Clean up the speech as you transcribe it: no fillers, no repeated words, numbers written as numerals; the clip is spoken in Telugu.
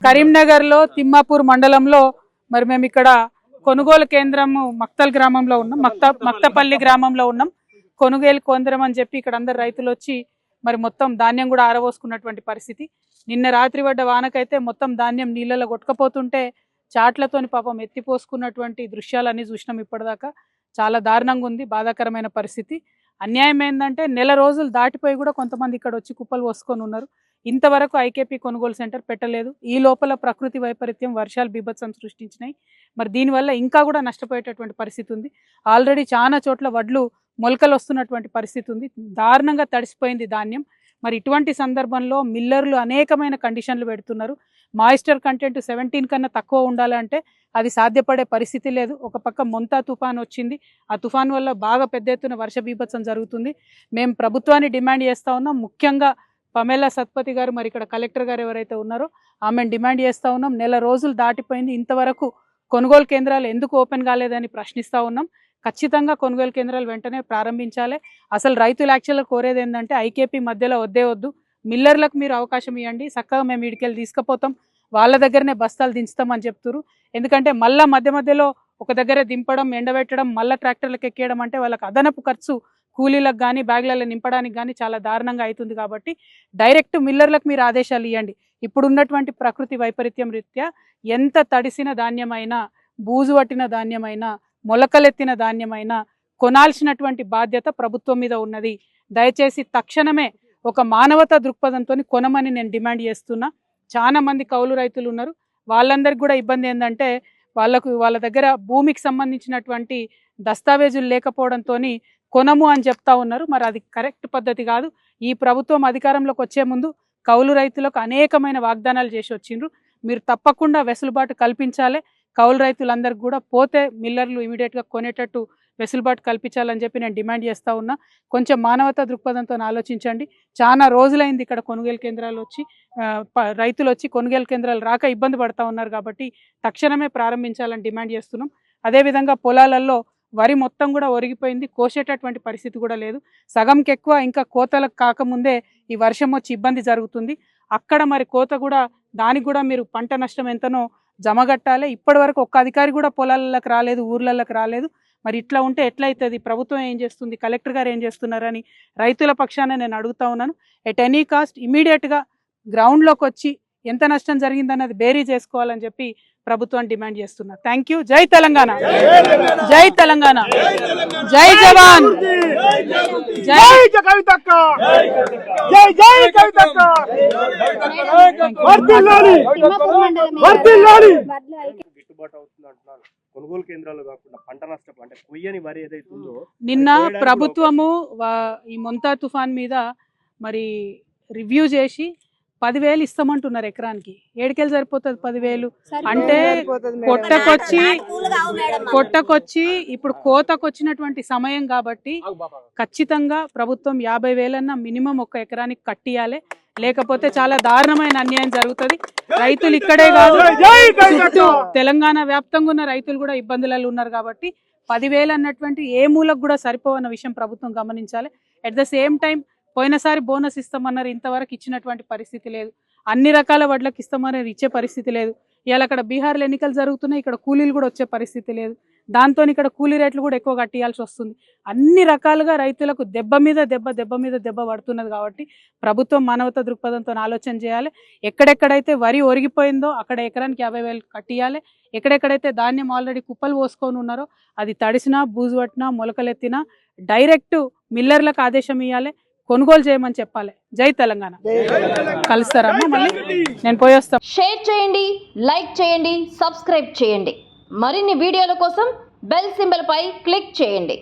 కరీంనగర్లో తిమ్మాపూర్ మండలంలో మరి మేము ఇక్కడ కొనుగోలు కేంద్రము మక్తల్ గ్రామంలో ఉన్నాం, మక్తపల్లి గ్రామంలో ఉన్నాం. కొనుగోలు కేంద్రం అని చెప్పి ఇక్కడ అందరు రైతులు వచ్చి మరి మొత్తం ధాన్యం కూడా ఆరబోసుకున్నటువంటి పరిస్థితి. నిన్న రాత్రి పడ్డ వానకైతే మొత్తం ధాన్యం నీళ్ళలో కొట్టుకపోతుంటే చాట్లతోని పాపం ఎత్తిపోసుకున్నటువంటి దృశ్యాలన్నీ చూసినాం. ఇప్పటిదాకా చాలా దారుణంగా ఉంది, బాధాకరమైన పరిస్థితి. అన్యాయం ఏంటంటే నెల రోజులు దాటిపోయి కూడా కొంతమంది ఇక్కడ వచ్చి కుప్పలు పోసుకొని ఉన్నారు. ఇంతవరకు ఐకేపీ కొనుగోలు సెంటర్ పెట్టలేదు. ఈ లోపల ప్రకృతి వైపరీత్యం, వర్షాలు బీభత్సం సృష్టించినాయి. మరి దీనివల్ల ఇంకా కూడా నష్టపోయేటటువంటి పరిస్థితి ఉంది. ఆల్రెడీ చాలా చోట్ల వడ్లు మొలకలు వస్తున్నటువంటి పరిస్థితి ఉంది. దారుణంగా తడిసిపోయింది ధాన్యం. మరి ఇటువంటి సందర్భంలో మిల్లర్లు అనేకమైన కండిషన్లు పెడుతున్నారు. మాయిశ్చర్ కంటెంట్ 17 కన్నా తక్కువ ఉండాలంటే అది సాధ్యపడే పరిస్థితి లేదు. ఒక పక్క మొంతా తుఫాన్ వచ్చింది. ఆ తుఫాన్ వల్ల బాగా పెద్ద ఎత్తున వర్ష బీభత్సం జరుగుతుంది. మేము ప్రభుత్వాన్ని డిమాండ్ చేస్తూ ఉన్నాం. ముఖ్యంగా పమేలా సత్పతి గారు, మరి ఇక్కడ కలెక్టర్ గారు ఎవరైతే ఉన్నారో ఆమెను డిమాండ్ చేస్తూ ఉన్నాం. నెల రోజులు దాటిపోయింది, ఇంతవరకు కొనుగోలు కేంద్రాలు ఎందుకు ఓపెన్ కాలేదని ప్రశ్నిస్తూ ఉన్నాం. ఖచ్చితంగా కొనుగోలు కేంద్రాలు వెంటనే ప్రారంభించాలి. అసలు రైతులు యాక్చువల్గా కోరేది ఏంటంటే ఐకేపీ మధ్యలో వద్దు, మిల్లర్లకు మీరు అవకాశం ఇవ్వండి, చక్కగా మేము ఇడికెళ్ళి తీసుకుపోతాం, వాళ్ళ దగ్గరనే బస్తాలు దించుతామని చెప్తున్నారు. ఎందుకంటే మళ్ళీ మధ్యలో ఒక దగ్గర దింపడం, ఎండబెట్టడం, మళ్ళీ ట్రాక్టర్లకు ఎక్కేయడం అంటే వాళ్ళకి అదనపు ఖర్చు కూలీలకు కానీ బ్యాగ్లలో నింపడానికి కానీ చాలా దారుణంగా అవుతుంది. కాబట్టి డైరెక్ట్ మిల్లర్లకు మీరు ఆదేశాలు ఇవ్వండి. ఇప్పుడున్నటువంటి ప్రకృతి వైపరీత్యం రీత్యా ఎంత తడిసిన ధాన్యమైనా, బూజు పట్టిన ధాన్యమైనా, మొలకలెత్తిన ధాన్యమైనా కొనాల్సినటువంటి బాధ్యత ప్రభుత్వం మీద ఉన్నది. దయచేసి తక్షణమే ఒక మానవతా దృక్పథంతో కొనమని నేను డిమాండ్ చేస్తున్నా. చాలా మంది కౌలు రైతులు ఉన్నారు. వాళ్ళందరికీ కూడా ఇబ్బంది ఏంటంటే వాళ్ళ దగ్గర భూమికి సంబంధించినటువంటి దస్తావేజులు లేకపోవడంతో కొనము అని చెప్తా ఉన్నారు. మరి అది కరెక్ట్ పద్ధతి కాదు. ఈ ప్రభుత్వం అధికారంలోకి వచ్చే ముందు కౌలు రైతులకు అనేకమైన వాగ్దానాలు చేసి వచ్చిండ్రు. మీరు తప్పకుండా వెసులుబాటు కల్పించాలి. కౌలు రైతులందరికీ కూడా పోతే మిల్లర్లు ఇమీడియట్గా కొనేటట్టు వెసులుబాటు కల్పించాలని చెప్పి నేను డిమాండ్ చేస్తూ ఉన్నా. కొంచెం మానవతా దృక్పథంతో ఆలోచించండి. చాలా రోజులైంది ఇక్కడ కొనుగోలు కేంద్రాలు వచ్చి, రైతులు వచ్చి కొనుగోలు కేంద్రాలు రాక ఇబ్బంది పడుతూ ఉన్నారు. కాబట్టి తక్షణమే ప్రారంభించాలని డిమాండ్ చేస్తున్నాం. అదేవిధంగా పొలాలలో వరి మొత్తం కూడా ఒరిగిపోయింది, కోసేటటువంటి పరిస్థితి కూడా లేదు. సగంకి ఎక్కువ ఇంకా కోతలకు కాకముందే ఈ వర్షం వచ్చి ఇబ్బంది జరుగుతుంది. అక్కడ మరి కోత కూడా, దానికి కూడా మీరు పంట నష్టం ఎంతనో జమగట్టాలి. ఇప్పటి వరకు ఒక్క అధికారి కూడా పొలాలకు రాలేదు, ఊర్లలోకి రాలేదు. మరి ఇట్లా ఉంటే ఎట్లయితుంది? ప్రభుత్వం ఏం చేస్తుంది, కలెక్టర్ గారు ఏం చేస్తున్నారని రైతుల పక్షాన నేను అడుగుతా ఉన్నాను. ఎట్ ఎనీ కాస్ట్ ఇమీడియట్గా గ్రౌండ్లోకి వచ్చి ఎంత నష్టం జరిగిందన్నది బేరీ చేసుకోవాలని చెప్పి ప్రభుత్వాన్ని డిమాండ్ చేస్తున్నా. Thank you. జై తెలంగాణ, జై తెలంగాణ, జై జవాన్, జై కవితక్క, జై జై కవితక్క. కొనుగోలు కేంద్రాలు కాకుండా పంట నష్టం అంటే కొయ్యని వరి ఏదైతే ఉందో, నిన్న ప్రభుత్వము ఈ మొంతా తుఫాన్ మీద మరి రివ్యూ చేసి 10,000 ఇస్తామంటున్నారు ఎకరానికి. ఏడుకెళ్ళి సరిపోతుంది 10,000 అంటే? కొట్టకొచ్చి ఇప్పుడు కోతకు వచ్చినటువంటి సమయం కాబట్టి ఖచ్చితంగా ప్రభుత్వం 50,000 మినిమం ఒక ఎకరానికి కట్టియాలి. లేకపోతే చాలా దారుణమైన అన్యాయం జరుగుతుంది. రైతులు ఇక్కడే కాదు, చుట్టూ తెలంగాణ వ్యాప్తంగా ఉన్న రైతులు కూడా ఇబ్బందులలో ఉన్నారు. కాబట్టి 10,000 అన్నటువంటి ఏ మూలకు కూడా సరిపోవన్న విషయం ప్రభుత్వం గమనించాలి. అట్ ద సేమ్ టైం పోయినసారి బోనస్ ఇస్తామన్నారు, ఇంతవరకు ఇచ్చినటువంటి పరిస్థితి లేదు. అన్ని రకాల వడ్లకు ఇస్తామన్నారు, ఇచ్చే పరిస్థితి లేదు. ఇవాళ అక్కడ బీహార్లో ఎన్నికలు జరుగుతున్నాయి, ఇక్కడ కూలీలు కూడా వచ్చే పరిస్థితి లేదు. దాంతో ఇక్కడ కూలీ రేట్లు కూడా ఎక్కువ కట్టియాల్సి వస్తుంది. అన్ని రకాలుగా రైతులకు దెబ్బ మీద దెబ్బ పడుతున్నది. కాబట్టి ప్రభుత్వం మానవతా దృక్పథంతో ఆలోచన చేయాలి. ఎక్కడెక్కడైతే వరి ఒరిగిపోయిందో అక్కడ ఎకరానికి 50,000 కట్టియాలి. ఎక్కడెక్కడైతే ధాన్యం ఆల్రెడీ కుప్పలు పోసుకొని ఉన్నారో అది తడిసినా, బూజు పట్టినా, మొలకలెత్తినా డైరెక్ట్ మిల్లర్లకు ఆదేశం ఇవ్వాలి, కొనుగోలు చేయమని చెప్పాలి. జై తెలంగాణ. కలుస్తారమ్మా, మళ్ళీ నేను పోయి వస్తాను. షేర్ చేయండి, లైక్ చేయండి, సబ్స్క్రైబ్ చేయండి. మరిన్ని వీడియోల కోసం బెల్ సింబల్ పై క్లిక్ చేయండి.